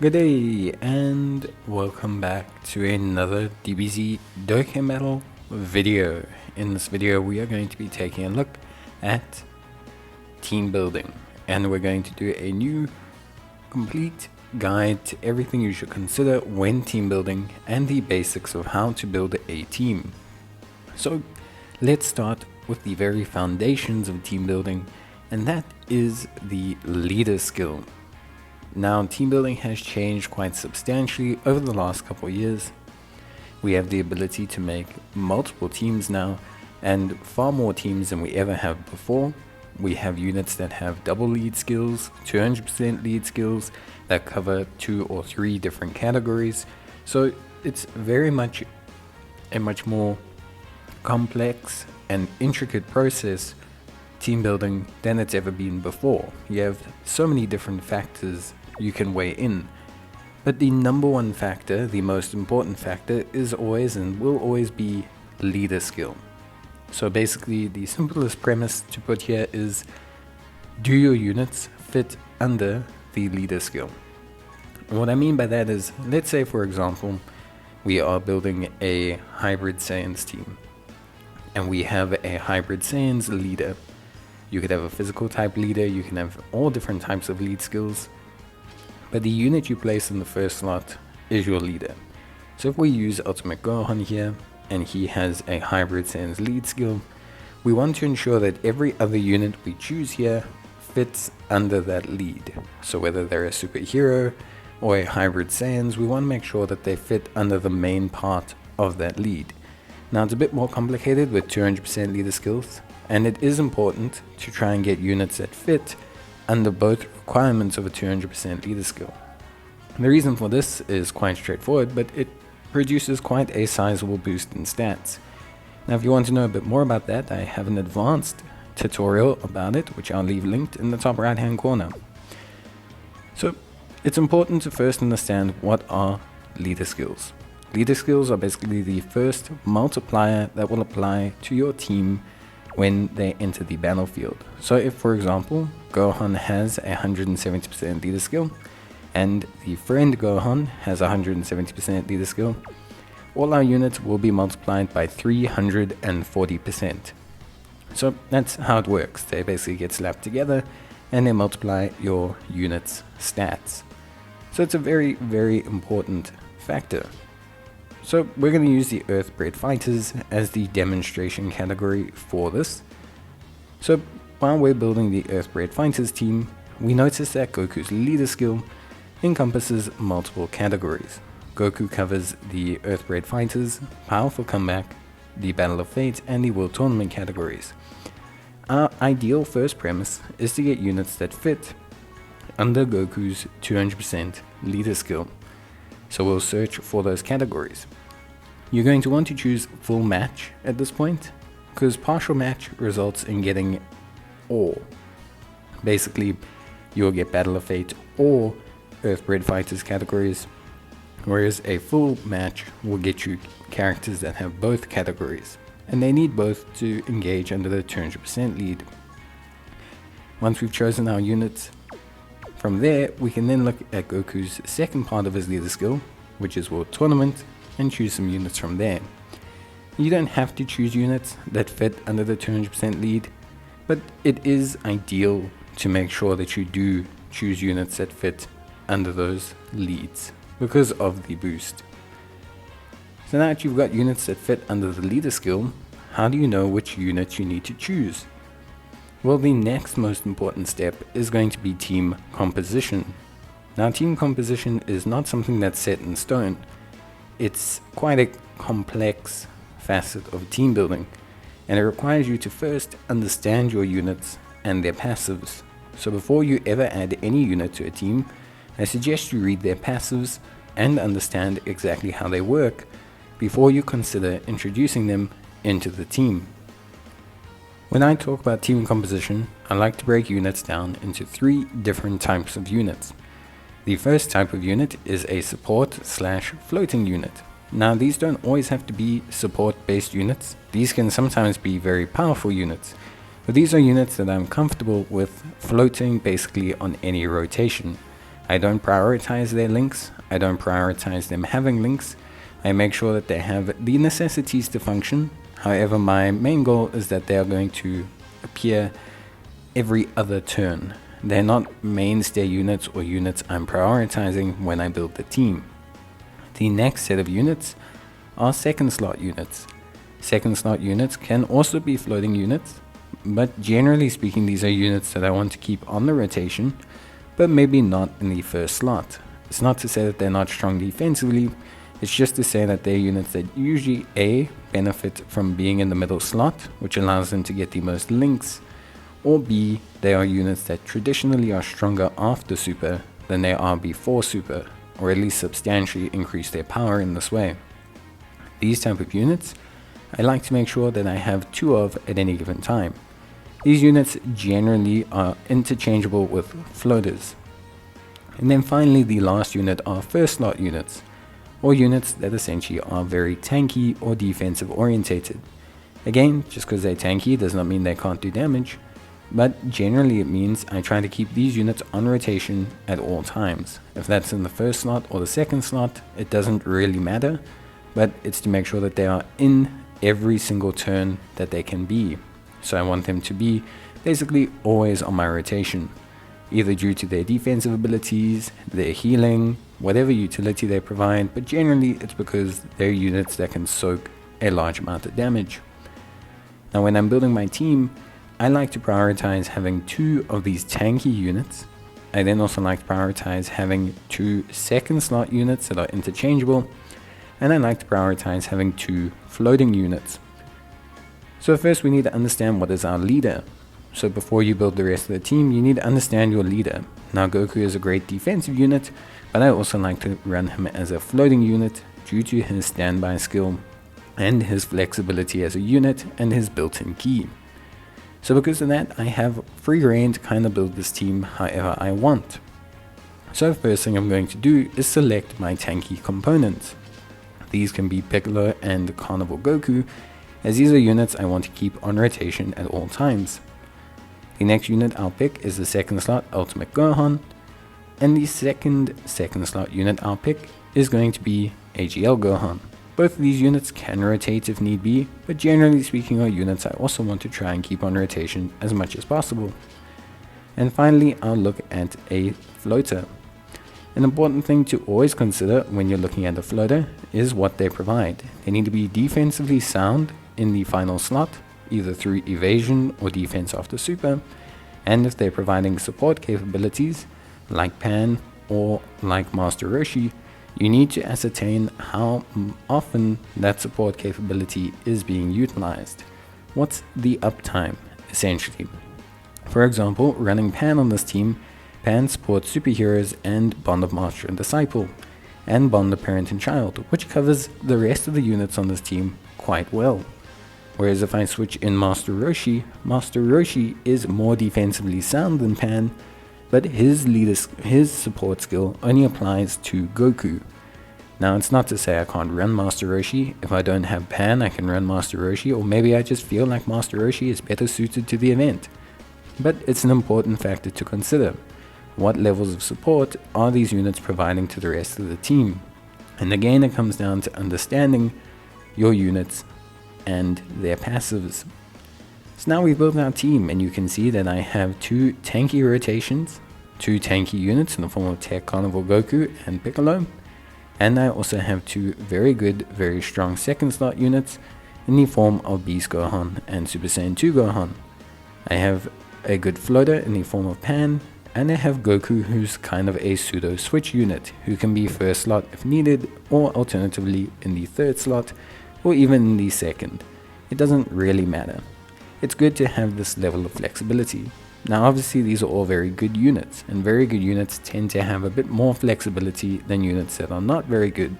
Good day and welcome back to another Dbz Dokkan video. In this video we are going to be taking a look at team building, and we're going to do a new complete guide to everything you should consider when team building and the basics of how to build a team. So let's start with the very foundations of team building, and that is the leader skill. Now, team building has changed quite substantially over the last couple of years. We have the ability to make multiple teams now, and far more teams than we ever have before. We have units that have double lead skills, 200% lead skills that cover 2 or 3 different categories. So it's very much a much more complex and intricate process, team building, than it's ever been before. You have so many different factors you can weigh in, but the number one factor, the most important factor, is always and will always be leader skill. So basically the simplest premise to put here is, do your units fit under the leader skill? And what I mean by that is, let's say for example we are building a hybrid Saiyans team and we have a hybrid Saiyans leader. You could have a physical type leader, you can have all different types of lead skills, but the unit you place in the first slot is your leader. So if we use Ultimate Gohan here, and he has a hybrid Saiyans lead skill, we want to ensure that every other unit we choose here fits under that lead. So whether they're a superhero or a hybrid Saiyans, we want to make sure that they fit under the main part of that lead. Now it's a bit more complicated with 200% leader skills, and it is important to try and get units that fit under both requirements of a 200% leader skill. The reason for this is quite straightforward, but it produces quite a sizable boost in stats. Now if you want to know a bit more about that, I have an advanced tutorial about it, which I'll leave linked in the top right hand corner. So it's important to first understand what are leader skills. Leader skills are basically the first multiplier that will apply to your team when they enter the battlefield. So if, for example, Gohan has a 170% leader skill and the friend Gohan has 170% leader skill, all our units will be multiplied by 340%. So that's how it works. They basically get slapped together and they multiply your unit's stats. So it's a very, very important factor. So we're going to use the Earth-bred fighters as the demonstration category for this. So while we're building the Earth-bred fighters team, we notice that Goku's leader skill encompasses multiple categories. Goku covers the Earth-bred fighters, powerful comeback, the Battle of Fate, and the World Tournament categories. Our ideal first premise is to get units that fit under Goku's 200% leader skill. So we'll search for those categories. You're going to want to choose full match at this point, because partial match results in getting all. Basically, you'll get Battle of Fate or Earth-bred fighters categories, whereas a full match will get you characters that have both categories, and they need both to engage under the 200% lead. Once we've chosen our units, from there we can then look at Goku's second part of his leader skill, which is World Tournament, and choose some units from there. You don't have to choose units that fit under the 200% lead, but it is ideal to make sure that you do choose units that fit under those leads because of the boost. So now that you've got units that fit under the leader skill, how do you know which units you need to choose? Well, the next most important step is going to be team composition. Now, team composition is not something that's set in stone. It's quite a complex facet of team building, and it requires you to first understand your units and their passives. So before you ever add any unit to a team, I suggest you read their passives and understand exactly how they work before you consider introducing them into the team. When I talk about team composition, I like to break units down into 3 different types of units. The first type of unit is a support/floating unit. Now these don't always have to be support based units. These can sometimes be very powerful units, but these are units that I'm comfortable with floating basically on any rotation. I don't prioritize their links. I don't prioritize them having links. I make sure that they have the necessities to function. However, my main goal is that they are going to appear every other turn. They're not mainstay units or units I'm prioritizing when I build the team. The next set of units are second slot units. Second slot units can also be floating units, but generally speaking, these are units that I want to keep on the rotation, but maybe not in the first slot. It's not to say that they're not strong defensively, it's just to say that they're units that usually A, benefit from being in the middle slot, which allows them to get the most links, or B, they are units that traditionally are stronger after super than they are before super, or at least substantially increase their power in this way. These type of units, I like to make sure that I have 2 of at any given time. These units generally are interchangeable with floaters. And then finally, the last unit are first slot units, or units that essentially are very tanky or defensive orientated. Again, just because they're tanky does not mean they can't do damage, but generally it means I try to keep these units on rotation at all times. If that's in the first slot or the second slot, it doesn't really matter, but it's to make sure that they are in every single turn that they can be. So I want them to be basically always on my rotation, either due to their defensive abilities, their healing, whatever utility they provide, but generally it's because they're units that can soak a large amount of damage. Now when I'm building my team, I like to prioritize having 2 of these tanky units. I then also like to prioritize having 2 second slot units that are interchangeable, and I like to prioritize having 2 floating units. So first we need to understand what is our leader. So before you build the rest of the team, you need to understand your leader. Now Goku is a great defensive unit, but I also like to run him as a floating unit due to his standby skill and his flexibility as a unit and his built-in ki. So because of that, I have free reign to kind of build this team however I want. So first thing I'm going to do is select my tanky components. These can be Piccolo and Carnival Goku, as these are units I want to keep on rotation at all times. The next unit I'll pick is the second slot Ultimate Gohan, and the second slot unit I'll pick is going to be AGL Gohan. Both of these units can rotate if need be, but generally speaking are units I also want to try and keep on rotation as much as possible. And finally, I'll look at a floater. An important thing to always consider when you're looking at a floater is what they provide. They need to be defensively sound in the final slot, either through evasion or defense after super, and if they're providing support capabilities like Pan or like Master Roshi, you need to ascertain how often that support capability is being utilized. What's the uptime, essentially? For example, running Pan on this team, Pan supports superheroes and Bond of Master and Disciple, and Bond of Parent and Child, which covers the rest of the units on this team quite well. Whereas if I switch in Master Roshi is more defensively sound than Pan, but his support skill only applies to Goku. Now it's not to say I can't run Master Roshi. If I don't have Pan, I can run Master Roshi, or maybe I just feel like Master Roshi is better suited to the event. But it's an important factor to consider. What levels of support are these units providing to the rest of the team? And again, it comes down to understanding your units and their passives. So now we've built our team, and you can see that I have 2 tanky rotations, 2 tanky units in the form of Tech Carnival Goku and Piccolo, and I also have 2 very good, very strong second slot units in the form of Beast Gohan and Super Saiyan 2 Gohan. I have a good floater in the form of Pan, and I have Goku, who's kind of a pseudo switch unit, who can be first slot if needed, or alternatively in the third slot, or even in the second. It doesn't really matter. It's good to have this level of flexibility. Now obviously these are all very good units, and very good units tend to have a bit more flexibility than units that are not very good.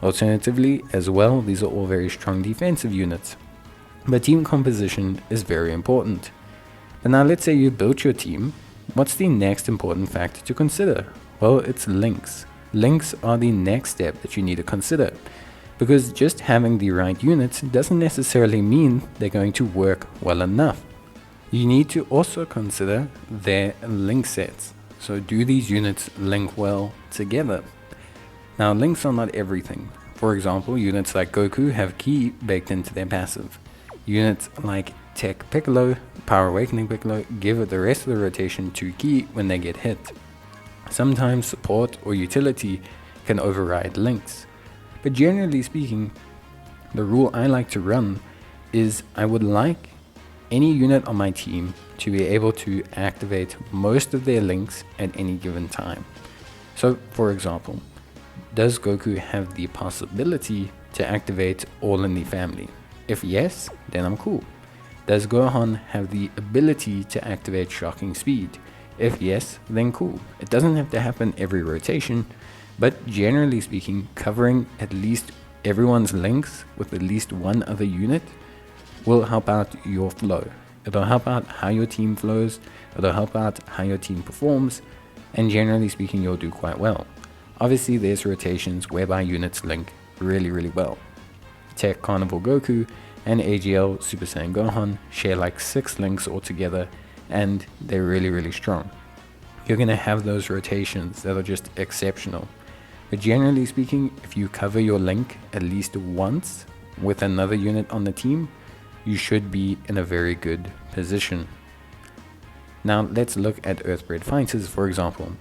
Alternatively, as well, these are all very strong defensive units. But team composition is very important. But now let's say you built your team. What's the next important factor to consider? Well, it's links. Links are the next step that you need to consider, because just having the right units doesn't necessarily mean they're going to work well enough. You need to also consider their link sets. So do these units link well together? Now links are not everything. For example, units like Goku have Ki baked into their passive. Units like Tech Piccolo, Power Awakening Piccolo give the rest of the rotation to Ki when they get hit. Sometimes support or utility can override links. But generally speaking, the rule I like to run is I would like any unit on my team to be able to activate most of their links at any given time. So for example, does Goku have the possibility to activate all in the family? If yes, then I'm cool. Does Gohan have the ability to activate shocking speed? If yes, then cool. It doesn't have to happen every rotation, but generally speaking, covering at least everyone's links with at least one other unit will help out your flow. It'll help out how your team flows, it'll help out how your team performs, and generally speaking, you'll do quite well. Obviously, there's rotations whereby units link really well. Tech Carnival Goku and AGL Super Saiyan Gohan share like 6 links altogether, and they're really strong. You're going to have those rotations that are just exceptional. But generally speaking, if you cover your link at least once with another unit on the team, you should be in a very good position. Now let's look at Earthbred Fighters, for example.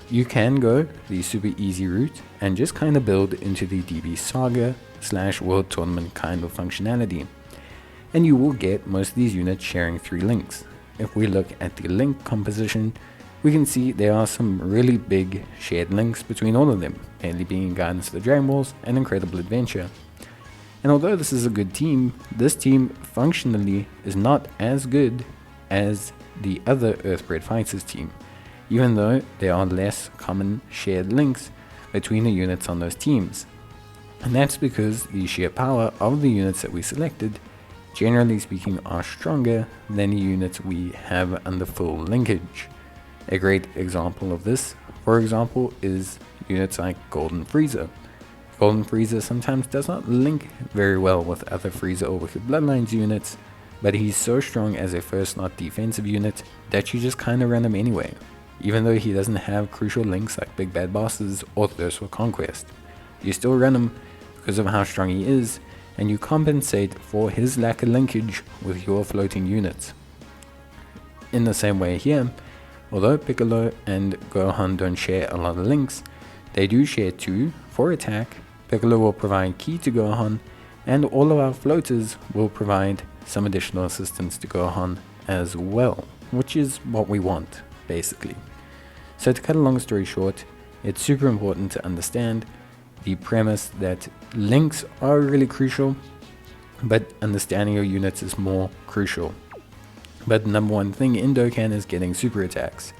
You can go the super easy route and just kind of build into the DB Saga / World Tournament kind of functionality. And you will get most of these units sharing 3 links. If we look at the link composition, we can see there are some really big shared links between all of them, mainly being Guidance to the Dragon Balls and Incredible Adventure. And although this is a good team, this team functionally is not as good as the other Earthbred Fighters team, even though there are less common shared links between the units on those teams. And that's because the sheer power of the units that we selected, generally speaking, are stronger than the units we have under full linkage. A great example of this, for example, is units like Golden Frieza. Golden Frieza sometimes does not link very well with other Frieza or Wicked Bloodlines units, but he's so strong as a first slot defensive unit that you just kinda run him anyway, even though he doesn't have crucial links like Big Bad Bosses or Thirst for Conquest. You still run him because of how strong he is, and you compensate for his lack of linkage with your floating units. In the same way here, although Piccolo and Gohan don't share a lot of links, they do share 2 for attack. Piccolo will provide Ki to Gohan, and all of our floaters will provide some additional assistance to Gohan as well, which is what we want, basically. So to cut a long story short, it's super important to understand the premise that links are really crucial, but understanding your units is more crucial. But the number one thing in Dokkan is getting super attacks.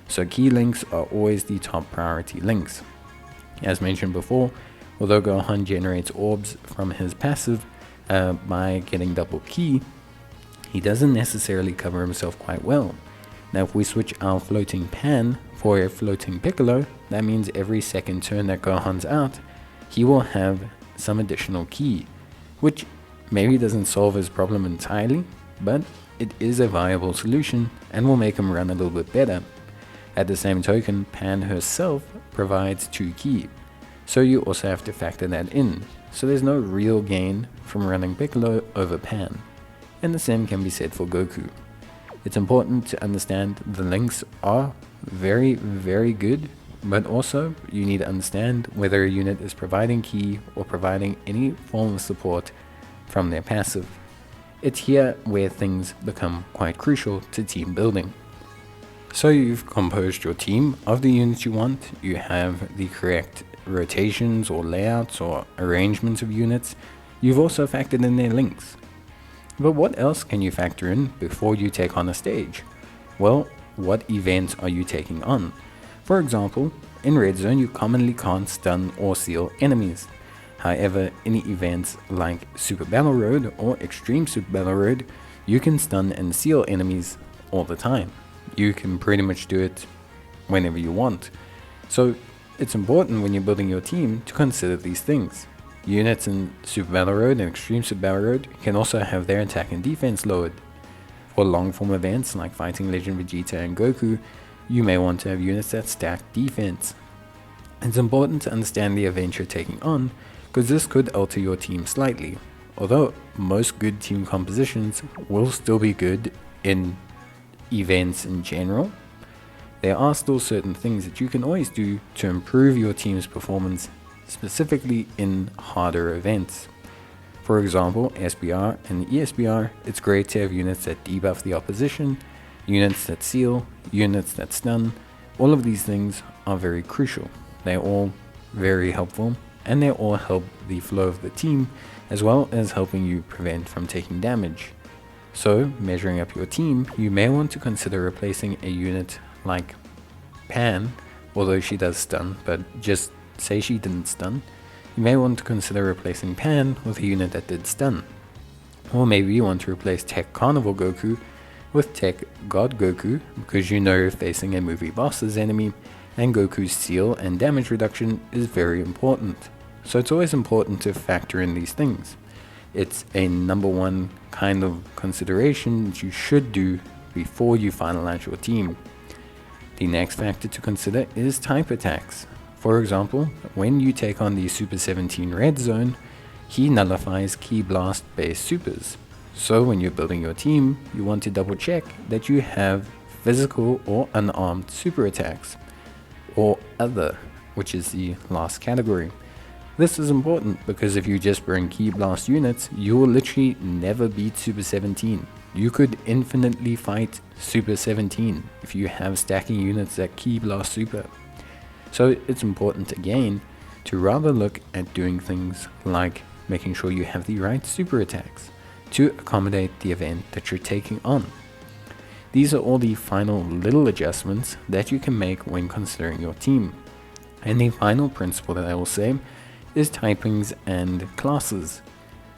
So key links are always the top priority links. As mentioned before, although Gohan generates orbs from his passive by getting double Ki, he doesn't necessarily cover himself quite well. Now if we switch our floating Pan for a floating Piccolo, that means every second turn that Gohan's out, he will have some additional Ki, which maybe doesn't solve his problem entirely, but it is a viable solution and will make him run a little bit better. At the same token, Pan herself provides 2 Ki, so you also have to factor that in. So there's no real gain from running Piccolo over Pan, and the same can be said for Goku. It's important to understand the links are very good, but also you need to understand whether a unit is providing Ki or providing any form of support from their passive. It's here where things become quite crucial to team building. So you've composed your team of the units you want, you have the correct rotations or layouts or arrangements of units, you've also factored in their links. But what else can you factor in before you take on a stage? Well, what events are you taking on? For example, in Red Zone you commonly can't stun or seal enemies. However, in events like Super Battle Road or Extreme Super Battle Road, you can stun and seal enemies all the time. You can pretty much do it whenever you want. So it's important when you're building your team to consider these things. Units in Super Battle Road and Extreme Super Battle Road can also have their attack and defense lowered. For long form events like fighting Legend Vegeta and Goku, you may want to have units that stack defense. It's important to understand the event you're taking on, because this could alter your team slightly. Although most good team compositions will still be good in events in general, there are still certain things that you can always do to improve your team's performance, specifically in harder events. For example, SBR and ESBR, it's great to have units that debuff the opposition, units that seal, units that stun. All of these things are very crucial. They're all very helpful, and they all help the flow of the team, as well as helping you prevent from taking damage. So, measuring up your team, you may want to consider replacing a unit like Pan, although she does stun, but just say she didn't stun. You may want to consider replacing Pan with a unit that did stun. Or maybe you want to replace Tech Carnival Goku with Tech God Goku, because you know facing a movie boss's enemy, and Goku's seal and damage reduction is very important. So it's always important to factor in these things. It's a number one kind of consideration that you should do before you finalize your team. The next factor to consider is type attacks. For example, when you take on the Super 17 Red Zone, he nullifies Ki Blast based supers. So when you're building your team, you want to double check that you have physical or unarmed super attacks, or other, which is the last category. This is important because if you just bring Ki Blast units, you will literally never beat Super 17. You could infinitely fight Super 17 if you have stacking units that Ki Blast super. So it's important again to rather look at doing things like making sure you have the right super attacks to accommodate the event that you're taking on. These are all the final little adjustments that you can make when considering your team. And the final principle that I will say is typings and classes.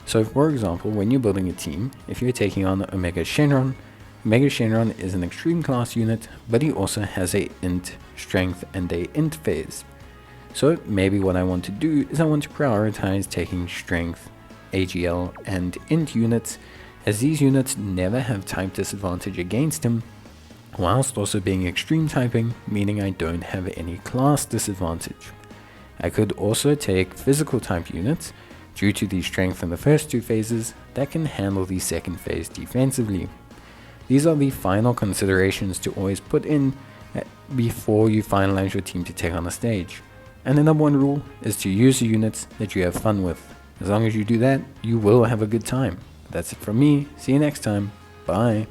So for example, when you're building a team, if you're taking on Omega Shenron is an extreme class unit, but he also has a int strength and a int phase. So maybe what I want to do is I want to prioritize taking strength, AGL and int units, as these units never have type disadvantage against him, whilst also being extreme typing, meaning I don't have any class disadvantage. I could also take physical type units due to the strength in the first two phases that can handle the second phase defensively. These are the final considerations to always put in before you finalize your team to take on a stage. And the number one rule is to use the units that you have fun with. As long as you do that, you will have a good time. That's it from me. See you next time. Bye.